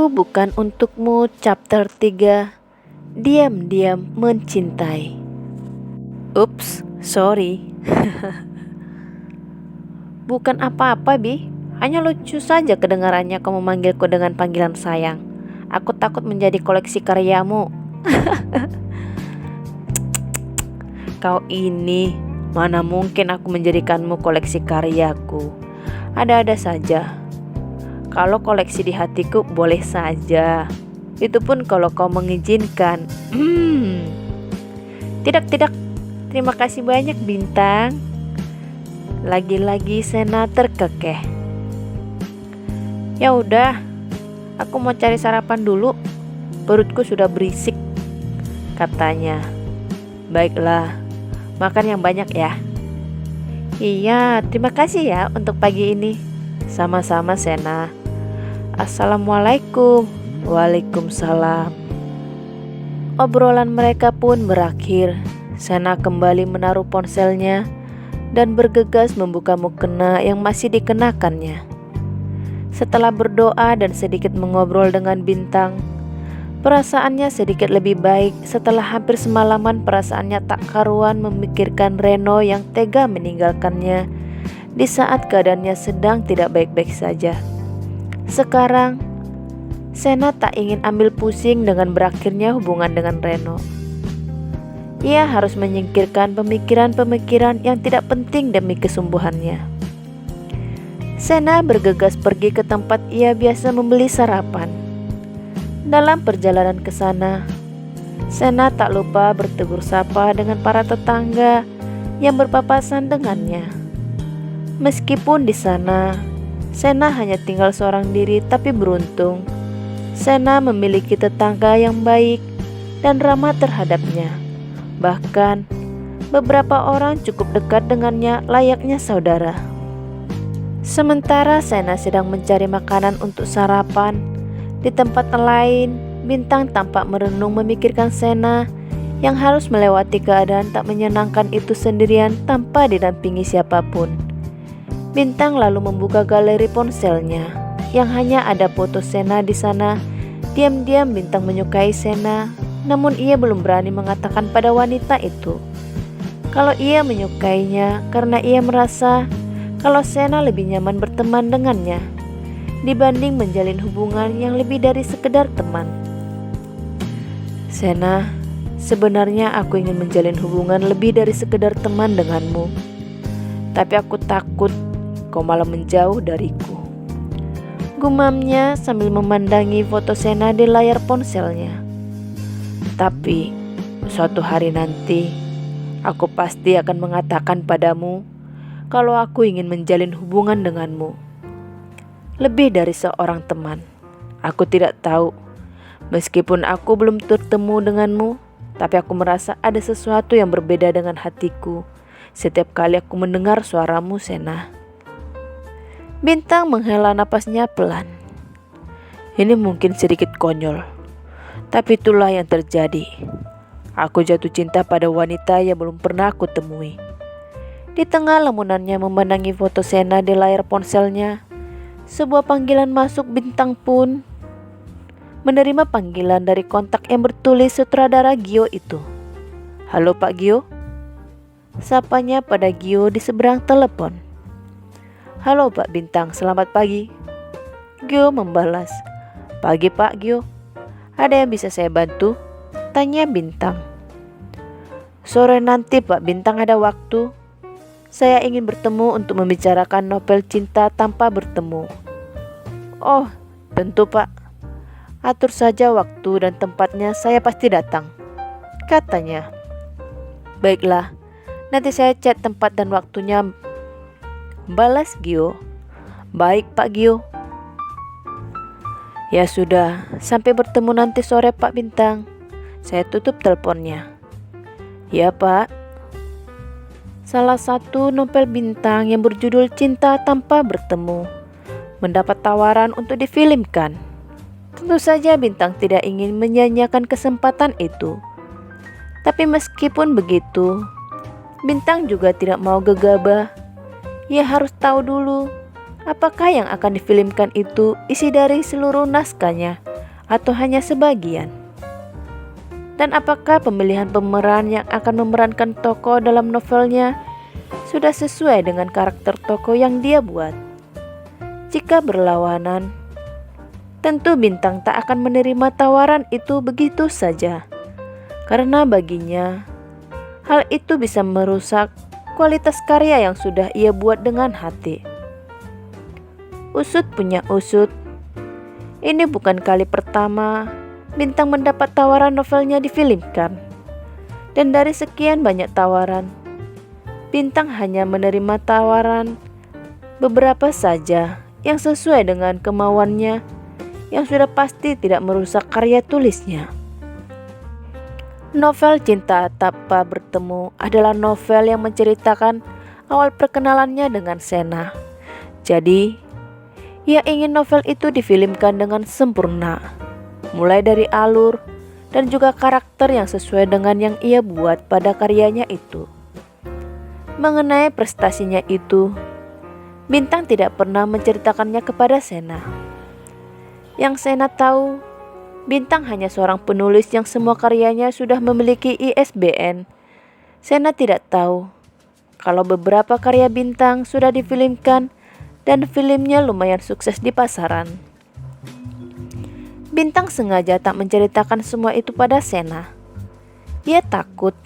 Bukan Untukmu Chapter 3. Diam-diam mencintai. Ups, sorry. Bukan apa-apa, Bi. Hanya lucu saja kedengarannya kamu manggilku dengan panggilan sayang. Aku takut menjadi koleksi karyamu. Kau ini, mana mungkin aku menjadikanmu koleksi karyaku. Ada-ada saja. Kalau koleksi di hatiku boleh saja. Itu pun kalau kau mengizinkan. Tidak. Terima kasih banyak, Bintang. Lagi-lagi Sena terkekeh. Ya udah, aku mau cari sarapan dulu. Perutku sudah berisik, katanya. Baiklah, makan yang banyak ya. Iya, terima kasih ya untuk pagi ini. Sama-sama, Sena. Assalamualaikum. Waalaikumsalam. Obrolan mereka pun berakhir. Sena kembali menaruh ponselnya dan bergegas membuka mukena yang masih dikenakannya. Setelah berdoa dan sedikit mengobrol dengan Bintang, perasaannya sedikit lebih baik setelah hampir semalaman perasaannya tak karuan memikirkan Reno yang tega meninggalkannya di saat keadaannya sedang tidak baik-baik saja. Sekarang, Sena tak ingin ambil pusing dengan berakhirnya hubungan dengan Reno. Ia harus menyingkirkan pemikiran-pemikiran yang tidak penting demi kesembuhannya. Sena bergegas pergi ke tempat ia biasa membeli sarapan. Dalam perjalanan ke sana, Sena tak lupa bertegur sapa dengan para tetangga yang berpapasan dengannya. Meskipun di sana, Sena hanya tinggal seorang diri, tapi beruntung Sena memiliki tetangga yang baik dan ramah terhadapnya. Bahkan beberapa orang cukup dekat dengannya layaknya saudara. Sementara Sena sedang mencari makanan untuk sarapan, di tempat lain Bintang tampak merenung memikirkan Sena yang harus melewati keadaan tak menyenangkan itu sendirian tanpa didampingi siapapun. Bintang lalu membuka galeri ponselnya yang hanya ada foto Sena di sana. Diam-diam Bintang menyukai Sena, namun ia belum berani mengatakan pada wanita itu kalau ia menyukainya, karena ia merasa kalau Sena lebih nyaman berteman dengannya dibanding menjalin hubungan yang lebih dari sekedar teman. Sena, sebenarnya aku ingin menjalin hubungan lebih dari sekedar teman denganmu, tapi aku takut kau malah menjauh dariku, gumamnya sambil memandangi foto Sena di layar ponselnya. Tapi suatu hari nanti aku pasti akan mengatakan padamu kalau aku ingin menjalin hubungan denganmu lebih dari seorang teman. Aku tidak tahu, meskipun aku belum bertemu denganmu, tapi aku merasa ada sesuatu yang berbeda dengan hatiku setiap kali aku mendengar suaramu, Sena. Bintang menghela napasnya pelan. Ini mungkin sedikit konyol, tapi itulah yang terjadi. Aku jatuh cinta pada wanita yang belum pernah aku temui. Di tengah lamunannya memandangi foto Sena di layar ponselnya, sebuah panggilan masuk. Bintang pun menerima panggilan dari kontak yang bertulis sutradara Gio itu. Halo Pak Gio, sapanya pada Gio di seberang telepon. Halo Pak Bintang, selamat pagi. Gio membalas. Pagi Pak Gio, ada yang bisa saya bantu? Tanya Bintang. Sore nanti Pak Bintang ada waktu? Saya ingin bertemu untuk membicarakan novel cinta tanpa bertemu. Oh, tentu Pak. Atur saja waktu dan tempatnya, saya pasti datang, katanya. Baiklah, nanti saya chat tempat dan waktunya, balas Gio. Baik Pak Gio. Ya sudah, sampai bertemu nanti sore Pak Bintang. Saya tutup teleponnya. Ya Pak. Salah satu novel Bintang yang berjudul Cinta Tanpa Bertemu mendapat tawaran untuk difilmkan. Tentu saja Bintang tidak ingin menyanyiakan kesempatan itu. Tapi meskipun begitu, Bintang juga tidak mau gegabah. Ia harus tahu dulu apakah yang akan difilmkan itu isi dari seluruh naskahnya atau hanya sebagian? Dan apakah pemilihan pemeran yang akan memerankan tokoh dalam novelnya sudah sesuai dengan karakter tokoh yang dia buat? Jika berlawanan, tentu Bintang tak akan menerima tawaran itu begitu saja, karena baginya hal itu bisa merusak kualitas karya yang sudah ia buat dengan hati. Usut punya usut, ini bukan kali pertama Bintang mendapat tawaran novelnya difilmkan. Dan dari sekian banyak tawaran, Bintang hanya menerima tawaran beberapa saja yang sesuai dengan kemauannya, yang sudah pasti tidak merusak karya tulisnya. Novel Cinta Tanpa Bertemu adalah novel yang menceritakan awal perkenalannya dengan Sena. Jadi, ia ingin novel itu difilmkan dengan sempurna, mulai dari alur dan juga karakter yang sesuai dengan yang ia buat pada karyanya itu. Mengenai prestasinya itu, Bintang tidak pernah menceritakannya kepada Sena. Yang Sena tahu, Bintang hanya seorang penulis yang semua karyanya sudah memiliki ISBN. Sena tidak tahu kalau beberapa karya Bintang sudah difilmkan dan filmnya lumayan sukses di pasaran. Bintang sengaja tak menceritakan semua itu pada Sena. Ia takut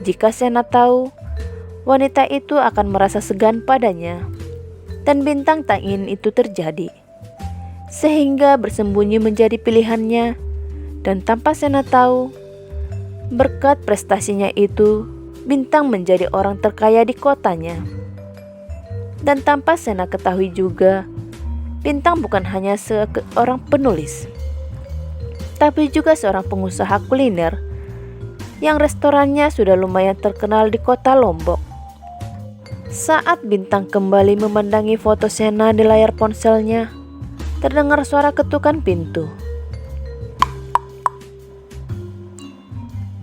jika Sena tahu, wanita itu akan merasa segan padanya. Dan Bintang tak ingin itu terjadi, sehingga bersembunyi menjadi pilihannya. Dan tanpa Sena tahu, berkat prestasinya itu, Bintang menjadi orang terkaya di kotanya. Dan tanpa Sena ketahui juga, Bintang bukan hanya seorang penulis, tapi juga seorang pengusaha kuliner yang restorannya sudah lumayan terkenal di kota Lombok. Saat Bintang kembali memandangi foto Sena di layar ponselnya, terdengar suara ketukan pintu.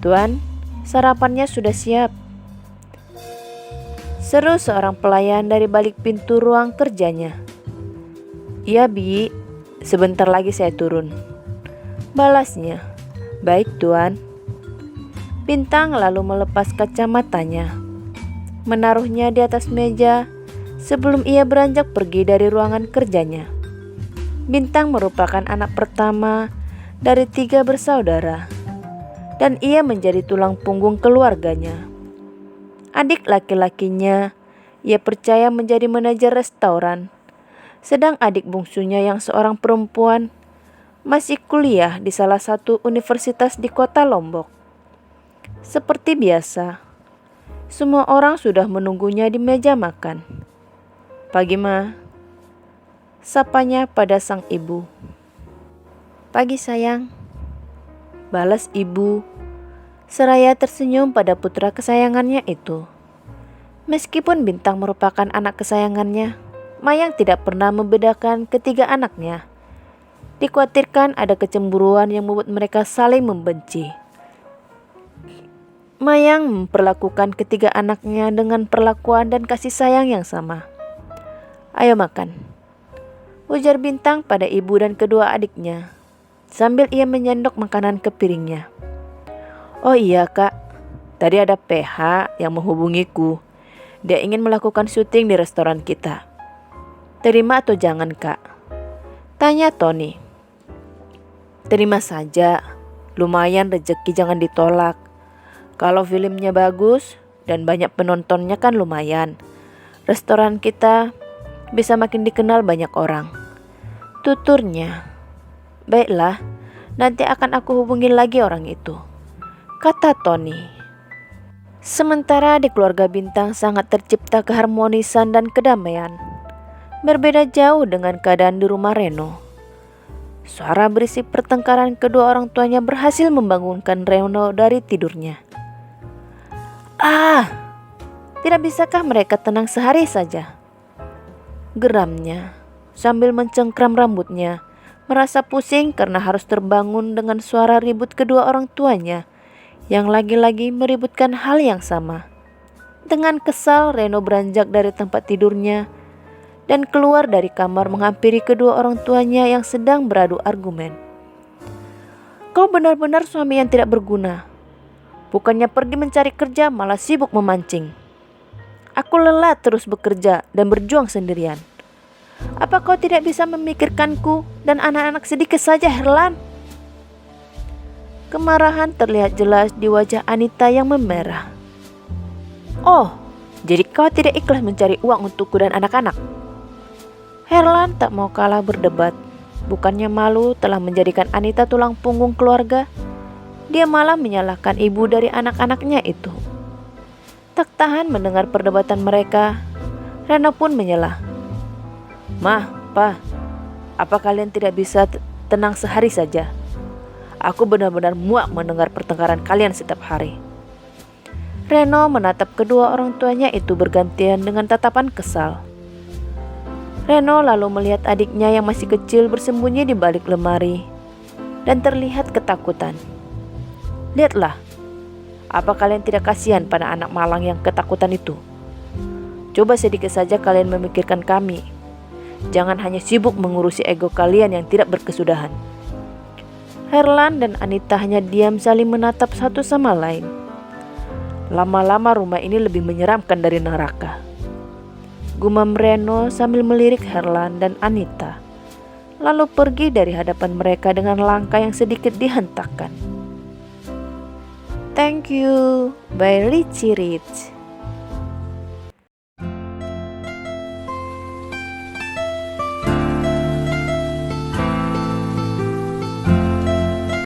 "Tuan, sarapannya sudah siap," seru seorang pelayan dari balik pintu ruang kerjanya. "Iya, Bi, sebentar lagi saya turun," balasnya. "Baik, Tuan." Bintang lalu melepas kacamatanya, menaruhnya di atas meja sebelum ia beranjak pergi dari ruangan kerjanya. Bintang merupakan anak pertama dari 3 bersaudara, dan ia menjadi tulang punggung keluarganya. Adik laki-lakinya ia percaya menjadi manajer restoran, sedang adik bungsunya yang seorang perempuan masih kuliah di salah satu universitas di kota Lombok. Seperti biasa, semua orang sudah menunggunya di meja makan. "Pagi, Ma," sapanya pada sang ibu. "Pagi, sayang," balas ibu, seraya tersenyum pada putra kesayangannya itu. Meskipun Bintang merupakan anak kesayangannya, Mayang tidak pernah membedakan ketiga anaknya. Dikhawatirkan ada kecemburuan yang membuat mereka saling membenci. Mayang memperlakukan ketiga anaknya dengan perlakuan dan kasih sayang yang sama. "Ayo makan," ujar Bintang pada ibu dan kedua adiknya, sambil ia menyendok makanan ke piringnya. "Oh iya, Kak, tadi ada PH yang menghubungiku. Dia ingin melakukan syuting di restoran kita. Terima atau jangan, Kak?" tanya Tony. "Terima saja, lumayan rezeki, jangan ditolak. Kalau filmnya bagus dan banyak penontonnya kan lumayan. Restoran kita bisa makin dikenal banyak orang," tuturnya. "Baiklah, nanti akan aku hubungi lagi orang itu," kata Tony. Sementara di keluarga Bintang sangat tercipta keharmonisan dan kedamaian. Berbeda jauh dengan keadaan di rumah Reno. Suara berisik pertengkaran kedua orang tuanya berhasil membangunkan Reno dari tidurnya. "Ah, tidak bisakah mereka tenang sehari saja?" geramnya sambil mencengkram rambutnya, merasa pusing karena harus terbangun dengan suara ribut kedua orang tuanya yang lagi-lagi meributkan hal yang sama. Dengan kesal, Reno beranjak dari tempat tidurnya dan keluar dari kamar menghampiri kedua orang tuanya yang sedang beradu argumen. Kau benar-benar suami yang tidak berguna. Bukannya pergi mencari kerja, malah sibuk memancing. Aku lelah terus bekerja dan berjuang sendirian. Apa kau tidak bisa memikirkanku dan anak-anak sedikit saja, Herlan? Kemarahan terlihat jelas di wajah Anita yang memerah. Oh, jadi kau tidak ikhlas mencari uang untukku dan anak-anak? Herlan tak mau kalah berdebat. Bukannya malu telah menjadikan Anita tulang punggung keluarga, dia malah menyalahkan ibu dari anak-anaknya itu. Tak tahan mendengar perdebatan mereka, Reno pun menyelah. Mah, Pa, apa kalian tidak bisa tenang sehari saja? Aku benar-benar muak mendengar pertengkaran kalian setiap hari. Reno menatap kedua orang tuanya itu bergantian dengan tatapan kesal. Reno lalu melihat adiknya yang masih kecil bersembunyi di balik lemari dan terlihat ketakutan. Lihatlah, apa kalian tidak kasihan pada anak malang yang ketakutan itu? Coba sedikit saja kalian memikirkan kami. Jangan hanya sibuk mengurusi ego kalian yang tidak berkesudahan. Herlan dan Anita hanya diam saling menatap satu sama lain. Lama-lama rumah ini lebih menyeramkan dari neraka. Gumam Reno sambil melirik Herlan dan Anita, lalu pergi dari hadapan mereka dengan langkah yang sedikit dihentakkan. Thank you, by Richie Rich.